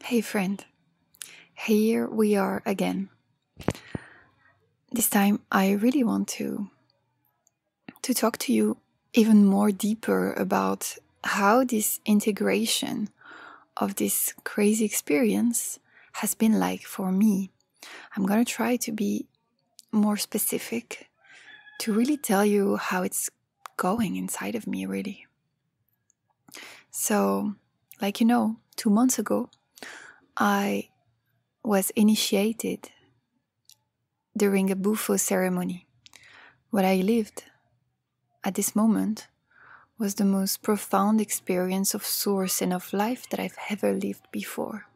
Hey friend, here we are again. This time I really want to talk to you even more deeper about how this integration of this crazy experience has been like for me. I'm going to try to be more specific, to really tell you how it's going inside of me really. So, 2 months ago, I was initiated during a Bufo ceremony. What I lived at this moment was the most profound experience of source and of life that I've ever lived before.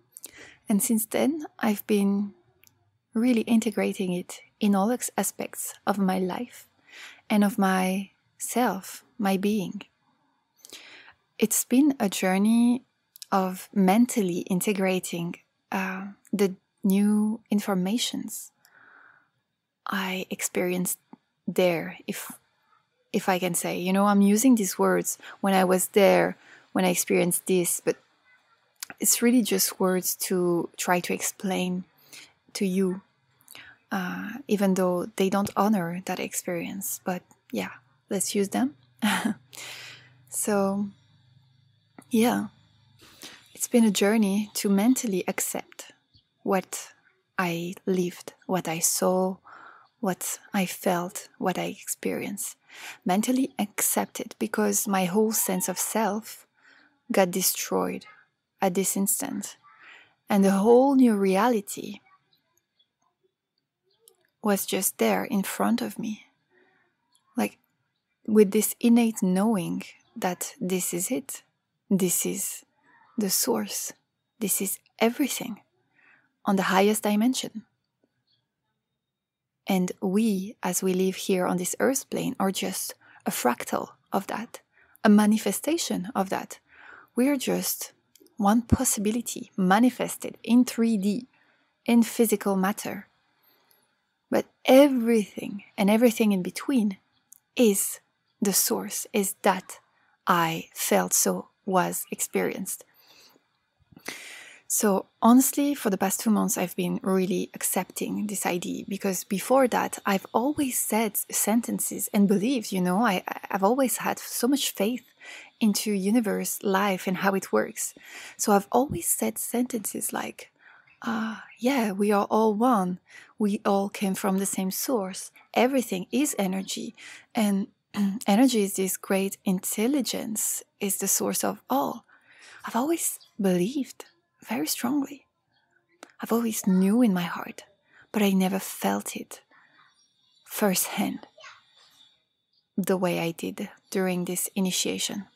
And since then, I've been really integrating it in all aspects of my life and of myself, my being. It's been a journey of mentally integrating the new informations I experienced there, if I can say. I'm using these words when I was there, when I experienced this, but it's really just words to try to explain to you, even though they don't honor that experience. But yeah, let's use them. So, yeah, it's been a journey to mentally accept what I lived, what I saw, what I felt, what I experienced. Mentally accept it because my whole sense of self got destroyed at this instant. And the whole new reality was just there in front of me. Like with this innate knowing that this is it. This is the source. This is everything on the highest dimension. And we, as we live here on this earth plane, are just a fractal of that, a manifestation of that. We're just one possibility manifested in 3D, in physical matter. But everything and everything in between is the source, is that I felt, so was experienced. So honestly, for the past 2 months, I've been really accepting this idea because before that, I've always said sentences and believed, I've always had so much faith into universe, life, and how it works. So I've always said sentences like, yeah, we are all one. We all came from the same source. Everything is energy. And energy is this great intelligence, is the source of all. I've always believed very strongly. I've always knew in my heart, but I never felt it firsthand the way I did during this initiation.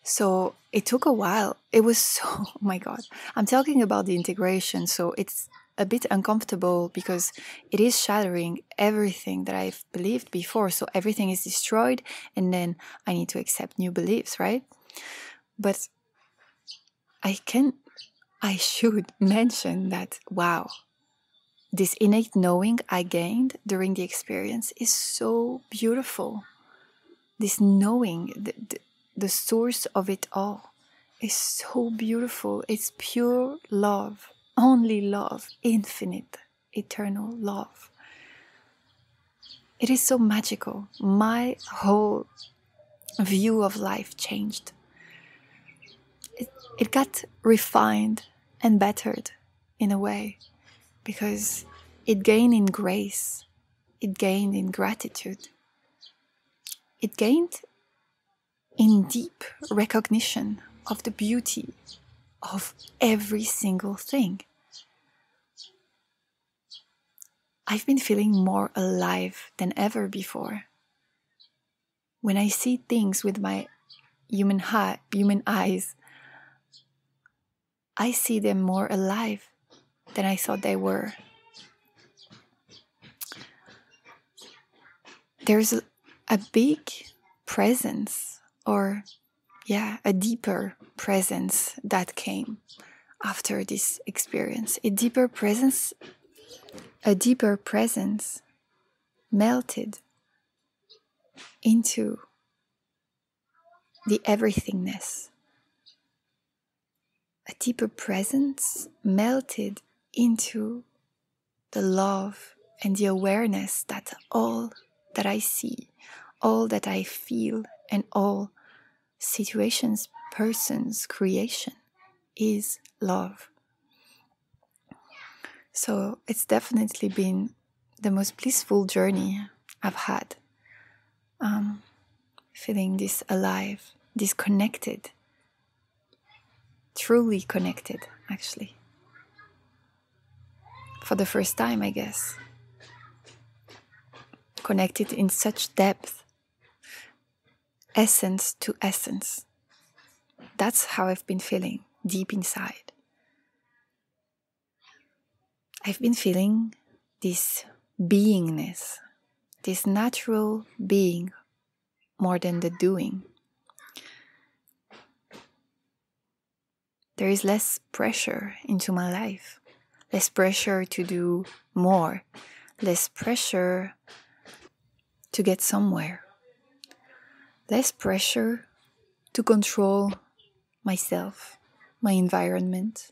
So it took a while. It was oh my God. I'm talking about the integration, so it's a bit uncomfortable because it is shattering everything that I've believed before. So everything is destroyed and then I need to accept new beliefs, right? But I should mention that, wow, this innate knowing I gained during the experience is so beautiful. This knowing, the source of it all is so beautiful. It's pure love, only love, infinite, eternal love. It is so magical. My whole view of life changed. It got refined and bettered in a way because it gained in grace, it gained in gratitude, it gained in deep recognition of the beauty of every single thing. I've been feeling more alive than ever before. When I see things with my human eyes, I see them more alive than I thought they were. There's a big presence, or a deeper presence that came after this experience. A deeper presence melted into the everythingness. a deeper presence melted into the love and the awareness that all that I see, all that I feel, and all situations, persons, creation is love. So it's definitely been the most blissful journey I've had. Feeling this alive, this connected, truly connected, actually. For the first time, I guess. Connected in such depth, essence to essence. That's how I've been feeling deep inside. I've been feeling this beingness, this natural being more than the doing. There is less pressure into my life, less pressure to do more, less pressure to get somewhere, less pressure to control myself, my environment.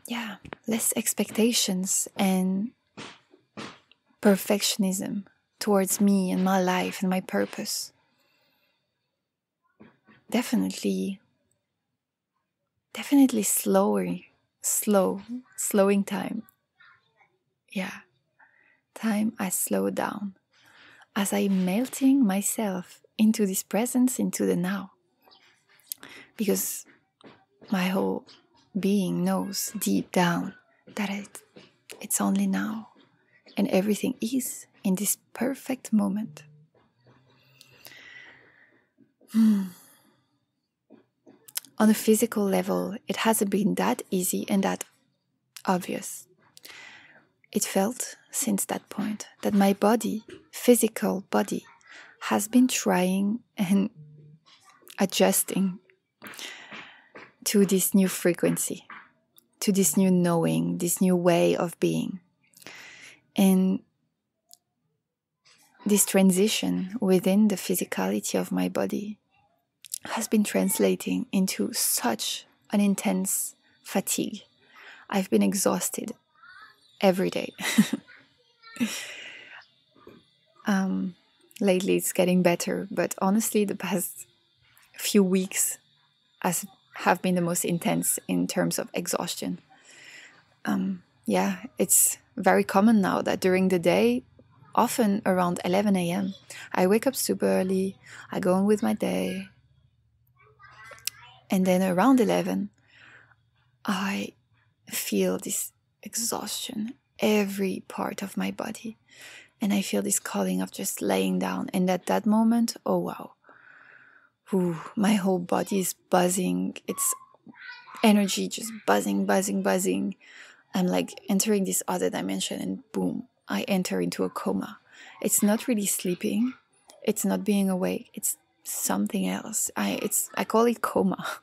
Yeah, less expectations and perfectionism towards me and my life and my purpose. Definitely slowing time. Yeah, time has slowed down as I'm melting myself into this presence, into the now. Because my whole being knows deep down that it's only now, and everything is in this perfect moment. On a physical level, it hasn't been that easy and that obvious. It felt since that point that my body, physical body, has been trying and adjusting to this new frequency, to this new knowing, this new way of being. And this transition within the physicality of my body has been translating into such an intense fatigue. I've been exhausted every day. Lately it's getting better, but honestly the past few weeks have been the most intense in terms of exhaustion. It's very common now that during the day, often around 11 a.m., I wake up super early, I go on with my day, and then around 11, I feel this exhaustion, every part of my body, and I feel this calling of just laying down. And at that moment, oh wow, my whole body is buzzing. It's energy just buzzing. I'm like entering this other dimension, and boom, I enter into a coma. It's not really sleeping, it's not being awake, it's something else. I call it coma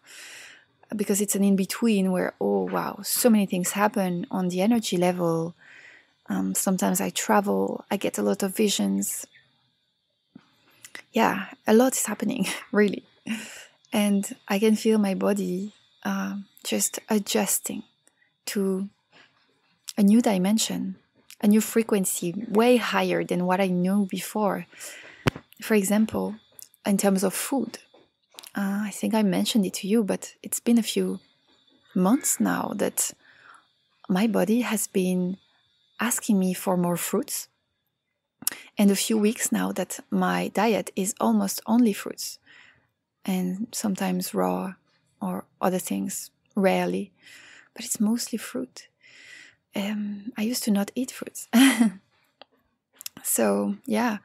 because it's an in-between where, oh wow, so many things happen on the energy level. Sometimes I travel, I get a lot of visions. Yeah, a lot is happening, really. And I can feel my body just adjusting to a new dimension, a new frequency, way higher than what I knew before. For example, in terms of food, I think I mentioned it to you, but it's been a few months now that my body has been asking me for more fruits, and a few weeks now that my diet is almost only fruits, and sometimes raw or other things, rarely, but it's mostly fruit. I used to not eat fruits. So yeah,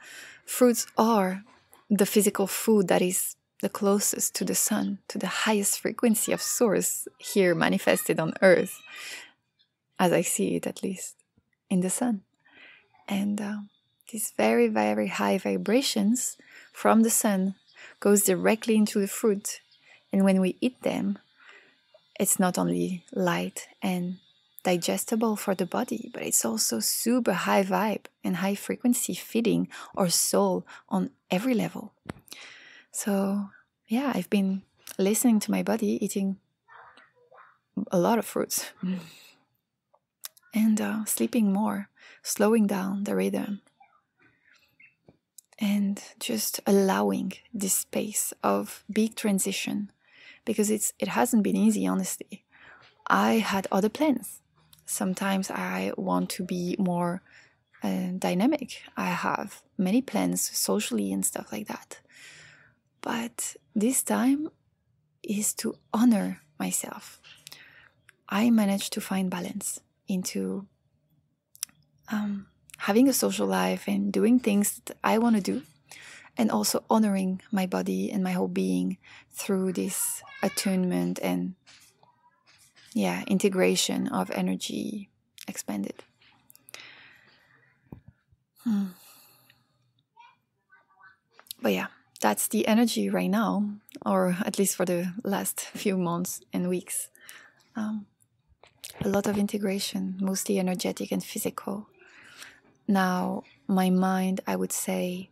fruits are the physical food that is the closest to the sun, to the highest frequency of source here manifested on earth, as I see it, at least in the sun. And these very, very high vibrations from the sun goes directly into the fruit. And when we eat them, it's not only light and digestible for the body, but it's also super high vibe and high frequency, feeding our soul on every level. So yeah, I've been listening to my body, eating a lot of fruits, and sleeping more, slowing down the rhythm, and just allowing this space of big transition, because it hasn't been easy, honestly. I had other plans. Sometimes I want to be more dynamic. I have many plans socially and stuff like that. But this time is to honor myself. I managed to find balance into having a social life and doing things that I want to do, and also honoring my body and my whole being through this attunement and integration of energy expanded. But yeah, that's the energy right now, or at least for the last few months and weeks. A lot of integration, mostly energetic and physical. Now, my mind, I would say,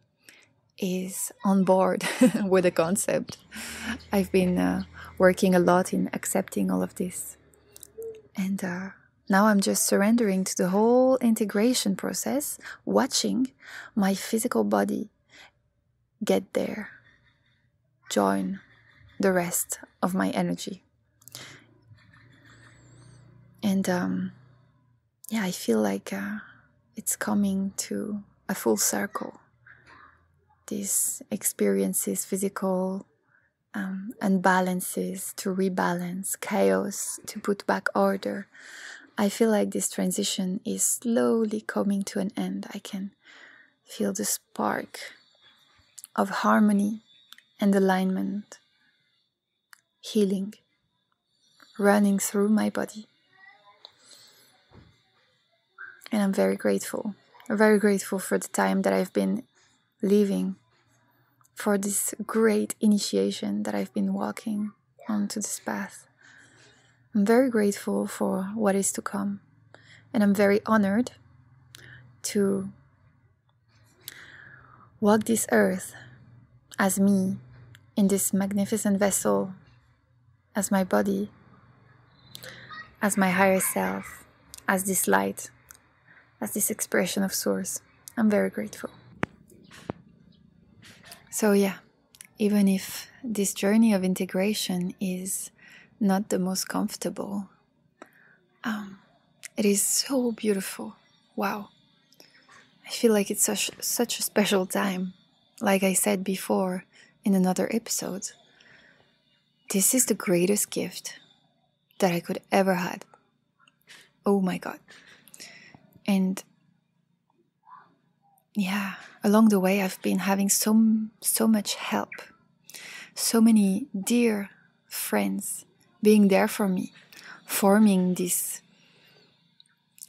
is on board with the concept. I've been working a lot in accepting all of this. And now I'm just surrendering to the whole integration process, watching my physical body get there, join the rest of my energy. And I feel like it's coming to a full circle. These experiences, physical unbalances to rebalance, chaos to put back order. I feel like this transition is slowly coming to an end. I can feel the spark of harmony and alignment, healing, running through my body. And I'm very grateful for the time that I've been living, for this great initiation that I've been walking onto this path. I'm very grateful for what is to come. And I'm very honored to walk this earth as me, in this magnificent vessel, as my body, as my higher self, as this light, as this expression of Source. I'm very grateful. So even if this journey of integration is not the most comfortable, it is so beautiful. Wow. I feel like it's such a special time. Like I said before in another episode, this is the greatest gift that I could ever had. Oh my God. And along the way I've been having so much help. So many dear friends being there for me, forming this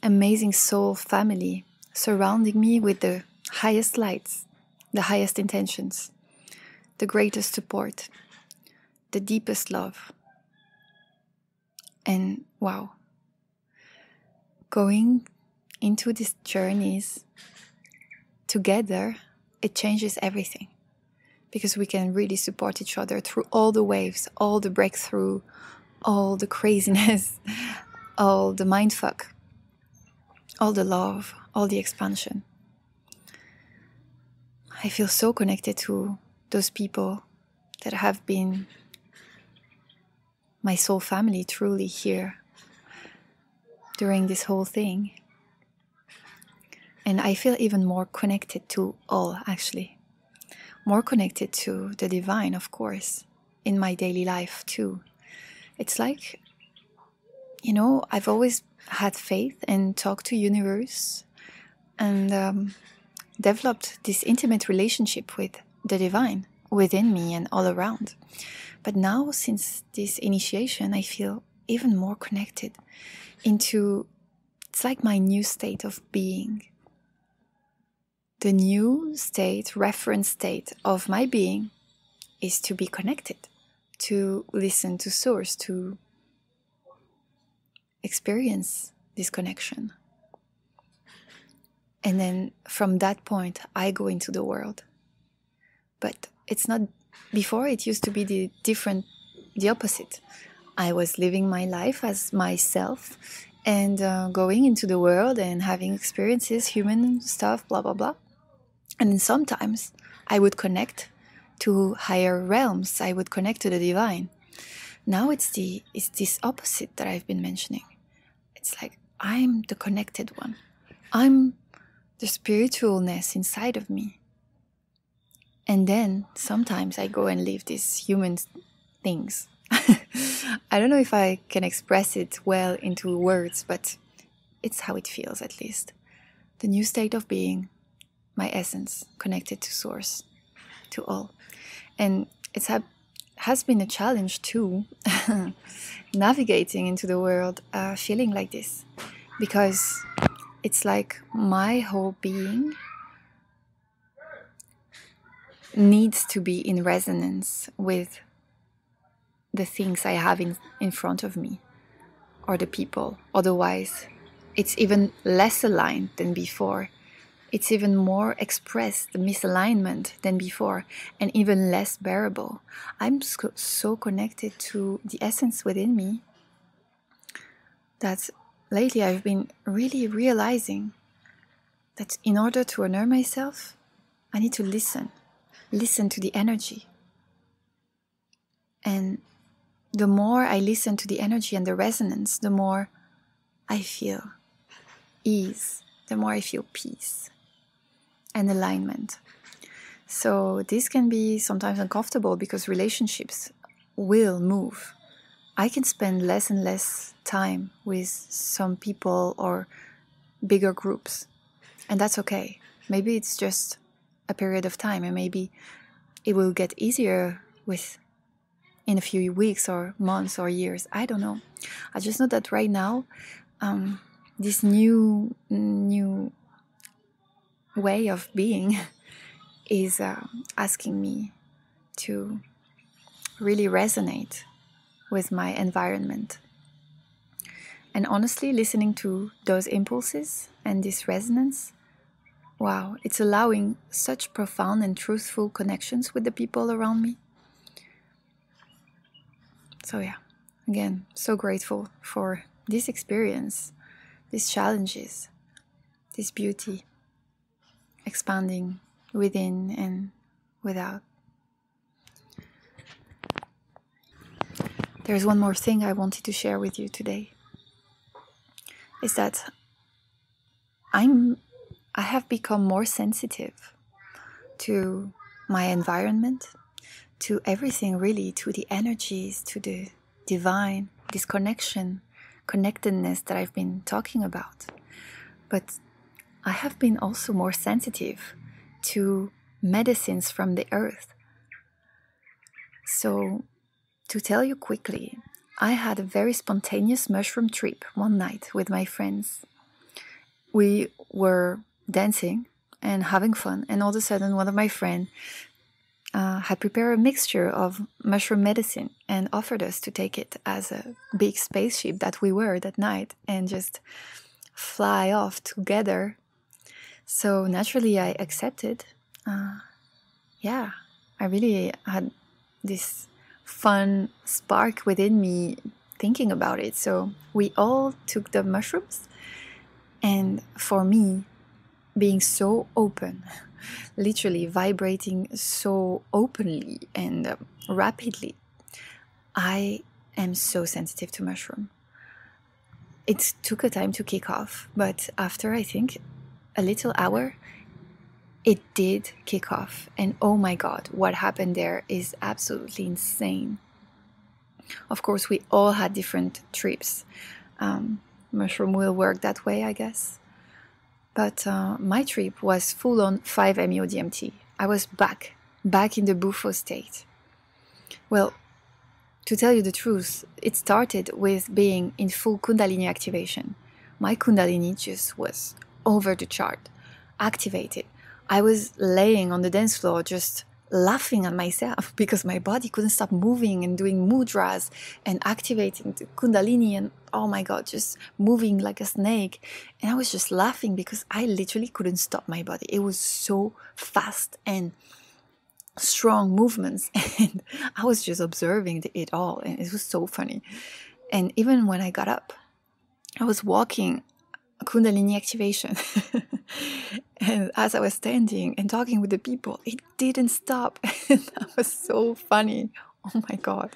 amazing soul family, surrounding me with the highest lights, the highest intentions, the greatest support, the deepest love. And wow, going into these journeys together, it changes everything, because we can really support each other through all the waves, all the breakthrough, all the craziness, all the mindfuck, all the love, all the expansion. I feel so connected to those people that have been my soul family truly here during this whole thing. And I feel even more connected to all, actually. More connected to the divine, of course, in my daily life too. It's like, I've always had faith and talked to universe and developed this intimate relationship with the divine within me and all around. But now, since this initiation, I feel even more connected into, it's like my new state of being. The new state, reference state of my being is to be connected, to listen to Source, to experience this connection. And then from that point, I go into the world. But it's not, before it used to be the different the opposite. I was living my life as myself and going into the world and having experiences, human stuff, blah, blah, blah. And then sometimes I would connect to higher realms. I would connect to the divine. Now it's this opposite that I've been mentioning. It's like I'm the connected one. I'm the spiritualness inside of me. And then sometimes I go and live these human things. I don't know if I can express it well into words, but it's how it feels, at least. The new state of being, my essence, connected to source, to all. And it has been a challenge too, navigating into the world, feeling like this. Because it's like my whole being needs to be in resonance with the things I have in front of me, or the people. Otherwise, it's even less aligned than before. It's even more expressed, the misalignment, than before, and even less bearable. I'm so connected to the essence within me that lately I've been really realizing that in order to honor myself, I need to listen to the energy. And the more I listen to the energy and the resonance, the more I feel ease, the more I feel peace and alignment. So this can be sometimes uncomfortable because relationships will move. I can spend less and less time with some people or bigger groups, and that's okay. Maybe it's just a period of time, and maybe it will get easier in a few weeks or months or years. I don't know. I just know that right now, this new way of being is asking me to really resonate with my environment. And honestly, listening to those impulses and this resonance, wow, it's allowing such profound and truthful connections with the people around me. So yeah, again, so grateful for this experience, these challenges, this beauty, expanding within and without. There's one more thing I wanted to share with you today, is that I have become more sensitive to my environment, to everything really, to the energies, to the divine, this connection, connectedness that I've been talking about. But I have been also more sensitive to medicines from the earth. So, to tell you quickly, I had a very spontaneous mushroom trip one night with my friends. We were dancing and having fun, and all of a sudden one of my friends had prepared a mixture of mushroom medicine and offered us to take it as a big spaceship that we were that night and just fly off together. So naturally I accepted. I really had this fun spark within me thinking about it. So we all took the mushrooms, and for me, being so open, literally vibrating so openly and rapidly, I am so sensitive to mushroom. It took a time to kick off, but after I think a little hour, it did kick off. And oh my God, what happened there is absolutely insane. Of course, we all had different trips. Mushroom will work that way, I guess. But my trip was full on 5-MeO-DMT. I was back in the Bufo state. Well, to tell you the truth, it started with being in full Kundalini activation. My Kundalini just was over the chart, activated. I was laying on the dance floor just laughing at myself because my body couldn't stop moving and doing mudras and activating the Kundalini, and oh my God, just moving like a snake. And I was just laughing because I literally couldn't stop my body. It was so fast and strong movements, and I was just observing it all, and it was so funny. And even when I got up, I was walking Kundalini activation. And as I was standing and talking with the people, it didn't stop. And that was so funny. Oh my God.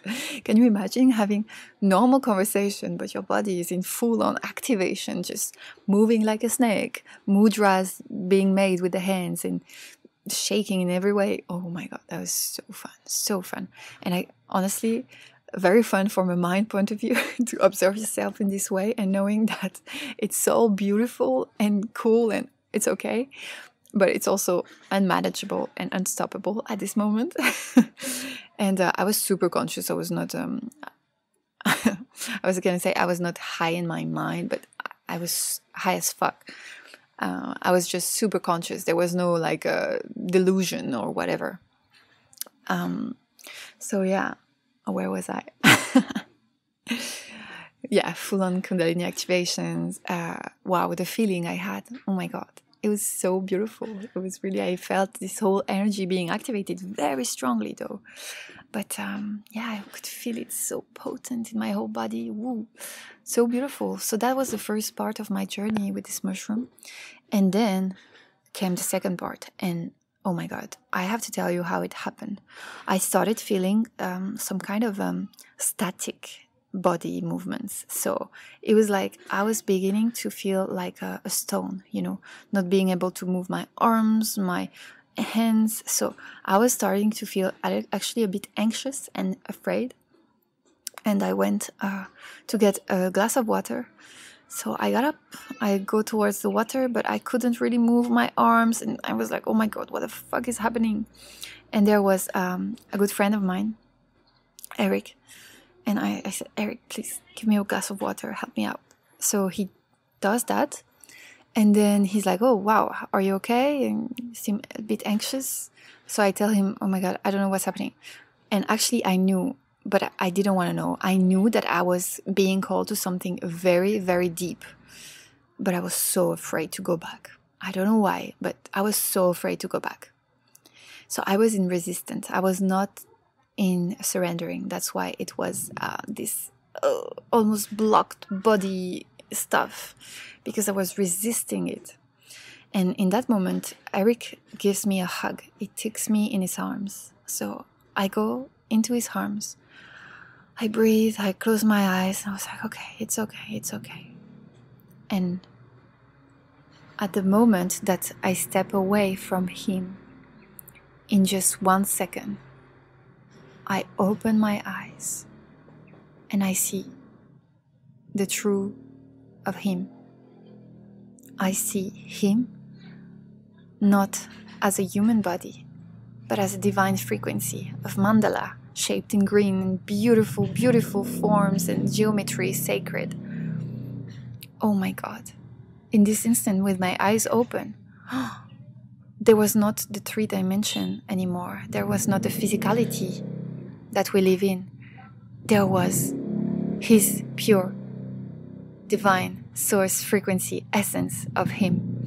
Can you imagine having normal conversation, but your body is in full-on activation, just moving like a snake, mudras being made with the hands and shaking in every way. Oh my God, that was so fun, so fun. And I honestly, very fun from a mind point of view to observe yourself in this way and knowing that it's so beautiful and cool and it's okay, but it's also unmanageable and unstoppable at this moment. And I was super conscious. I was not, I was going to say I was not high in my mind, but I was high as fuck. I was just super conscious. There was no like delusion or whatever. So yeah, where was I? Yeah, full-on Kundalini activations. Wow, the feeling I had. Oh my God. It was so beautiful. It was really, I felt this whole energy being activated very strongly though. But yeah, I could feel it so potent in my whole body. Woo, so beautiful. So that was the first part of my journey with this mushroom. And then came the second part. And oh my God, I have to tell you how it happened. I started feeling some kind of static body movements. So it was like I was beginning to feel like a stone, you know, not being able to move my arms, my hands. So I was starting to feel actually a bit anxious and afraid. And I went to get a glass of water. So I got up, I go towards the water, but I couldn't really move my arms. And I was like, oh my God, what the fuck is happening? And there was a good friend of mine, Eric. And I said, Eric, please give me a glass of water, help me out. So he does that. And then he's like, oh, wow, are you okay? And you seem a bit anxious. So I tell him, oh my God, I don't know what's happening. And actually I knew, but I didn't want to know. I knew that I was being called to something very, very deep. But I was so afraid to go back. I don't know why, but I was so afraid to go back. So I was in resistance. I was not in surrendering. That's why it was this almost blocked body stuff, because I was resisting it. And in that moment, Eric gives me a hug. He takes me in his arms. So I go into his arms. I breathe, I close my eyes, and I was like, okay, it's okay, it's okay. And at the moment that I step away from him, in just 1 second, I open my eyes and I see the true of him. I see him not as a human body, but as a divine frequency of mandala, shaped in green and beautiful, beautiful forms and geometry sacred. Oh my God. In this instant, with my eyes open, there was not the 3 dimension anymore. There was not the physicality that we live in. There was his pure, divine source frequency, essence of him.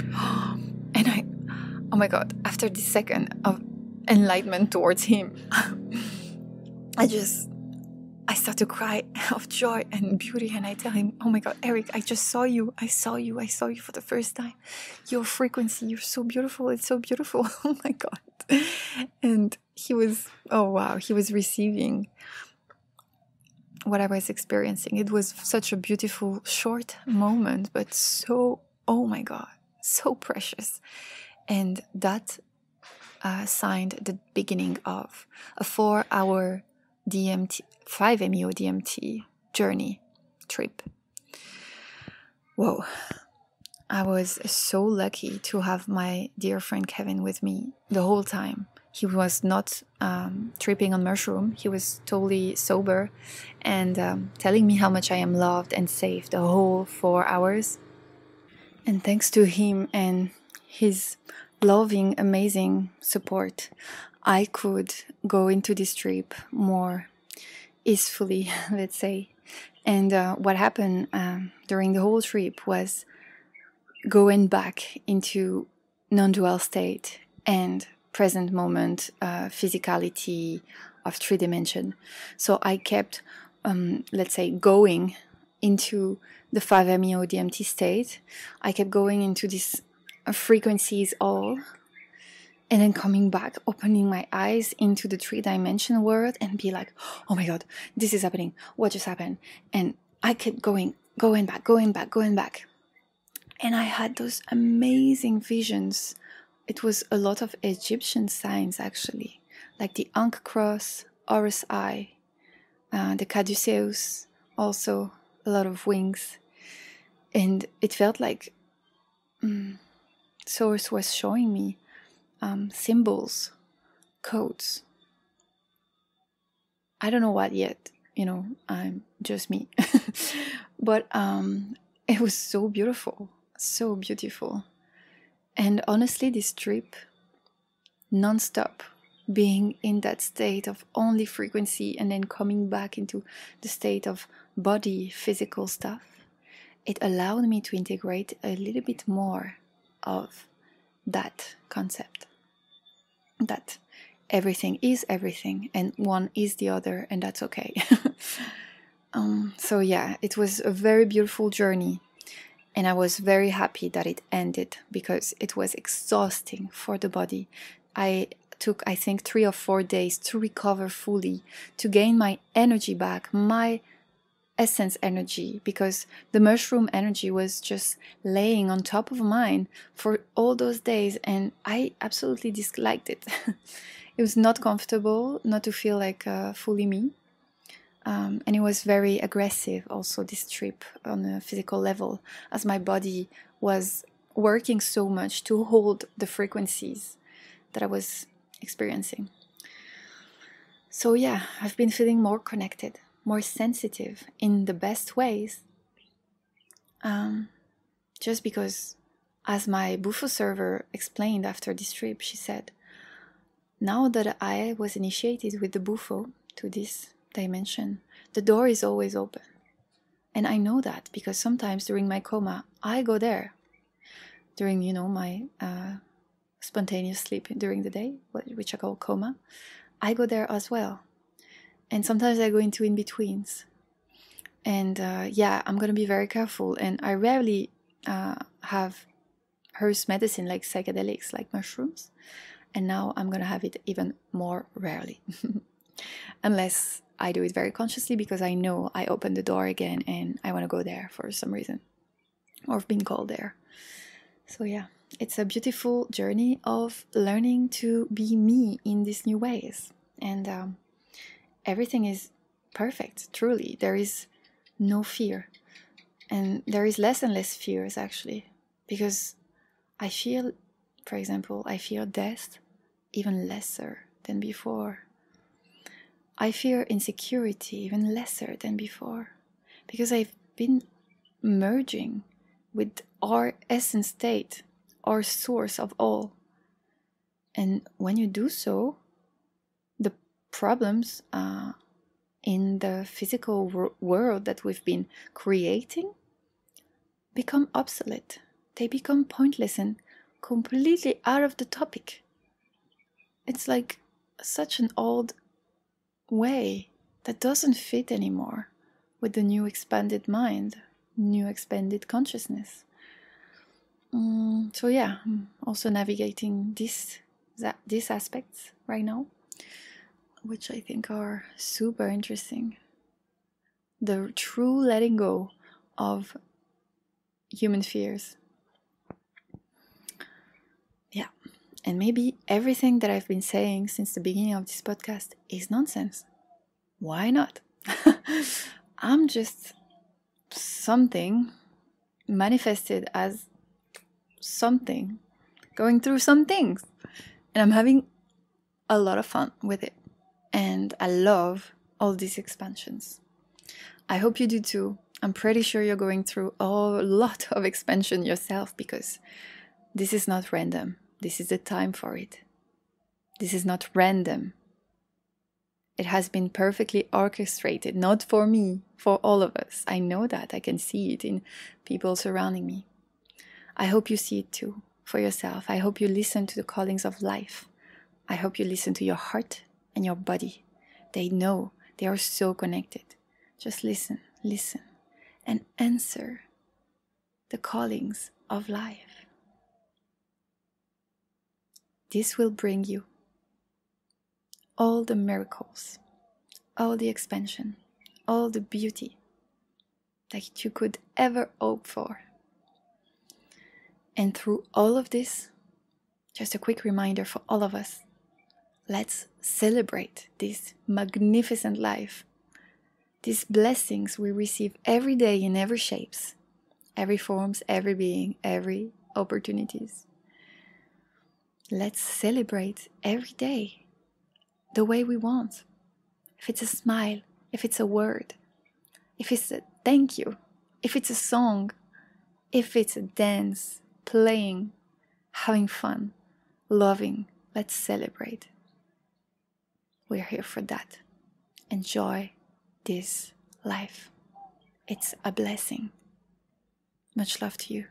And oh my God, after this second of enlightenment towards him, I start to cry of joy and beauty, and I tell him, oh my God, Eric, I just saw you. I saw you for the first time. Your frequency, you're so beautiful. It's so beautiful. Oh my God. And he was, oh wow, he was receiving what I was experiencing. It was such a beautiful, short moment, but so, oh my God, so precious. And that signed the beginning of a 4-hour DMT, 5-MeO DMT journey trip. Whoa. I was so lucky to have my dear friend Kevin with me the whole time. He was not tripping on mushroom. He was totally sober and telling me how much I am loved and safe the whole 4 hours. And thanks to him and his loving, amazing support, I could go into this trip more easily, let's say. And what happened during the whole trip was going back into non-dual state and present moment physicality of 3D. So I kept, let's say, going into the 5-MeO DMT state. I kept going into these frequencies all, and then coming back, opening my eyes into the 3-dimension world and be like, oh my God, this is happening. What just happened? And I kept going back. And I had those amazing visions. It was a lot of Egyptian signs, actually, like the Ankh cross, Horus Eye, the Caduceus, also a lot of wings. And it felt like Source was showing me symbols, codes. I don't know what yet, I'm just me. But it was so beautiful. So beautiful. And honestly, this trip, non-stop, being in that state of only frequency and then coming back into the state of body, physical stuff, it allowed me to integrate a little bit more of that concept. That everything is everything and one is the other, and that's okay. So yeah, it was a very beautiful journey. And I was very happy that it ended because it was exhausting for the body. I took, I think, 3 or 4 days to recover fully, to gain my energy back, my essence energy, because the mushroom energy was just laying on top of mine for all those days, and I absolutely disliked it. It was not comfortable not to feel like fully me. And it was very aggressive also, this trip, on a physical level, as my body was working so much to hold the frequencies that I was experiencing. So yeah, I've been feeling more connected, more sensitive in the best ways. Just because, as my Bufo server explained after this trip, she said, now that I was initiated with the Bufo to this dimension, the door is always open. And I know that because sometimes during my coma, I go there. During, my spontaneous sleep during the day, which I call coma, I go there as well. And sometimes I go into in-betweens. And I'm going to be very careful. And I rarely have herbs medicine like psychedelics, like mushrooms. And now I'm going to have it even more rarely. Unless I do it very consciously because I know I open the door again and I want to go there for some reason. Or I've been called there. So yeah, it's a beautiful journey of learning to be me in these new ways. And everything is perfect, truly. There is no fear. And there is less and less fears, actually. Because I feel, for example, death even lesser than before. I fear insecurity even lesser than before. Because I've been merging with our essence state, our source of all. And when you do so, the problems in the physical world that we've been creating become obsolete. They become pointless and completely out of the topic. It's like such an old way that doesn't fit anymore with the new expanded mind, new expanded consciousness. So yeah, I'm also navigating these aspects right now, which I think are super interesting. The true letting go of human fears. Yeah, and maybe everything that I've been saying since the beginning of this podcast is nonsense. Why not? I'm just something manifested as something, going through some things, and I'm having a lot of fun with it, and I love all these expansions. I hope you do too. I'm pretty sure you're going through a lot of expansion yourself, because this is not random. This is the time for it. This is not random. It has been perfectly orchestrated, not for me, for all of us. I know that. I can see it in people surrounding me. I hope you see it too, for yourself. I hope you listen to the callings of life I hope you listen to your heart and your body. They know, they are so connected. Just listen, listen, and answer the callings of life. This will bring you all the miracles, all the expansion, all the beauty that you could ever hope for. And through all of this, just a quick reminder for all of us, let's celebrate this magnificent life, these blessings we receive every day in every shapes, every forms, every being, every opportunities. Let's celebrate every day the way we want. If it's a smile, if it's a word, if it's a thank you, if it's a song, if it's a dance, playing, having fun, loving, let's celebrate. We're here for that. Enjoy this life. It's a blessing. Much love to you.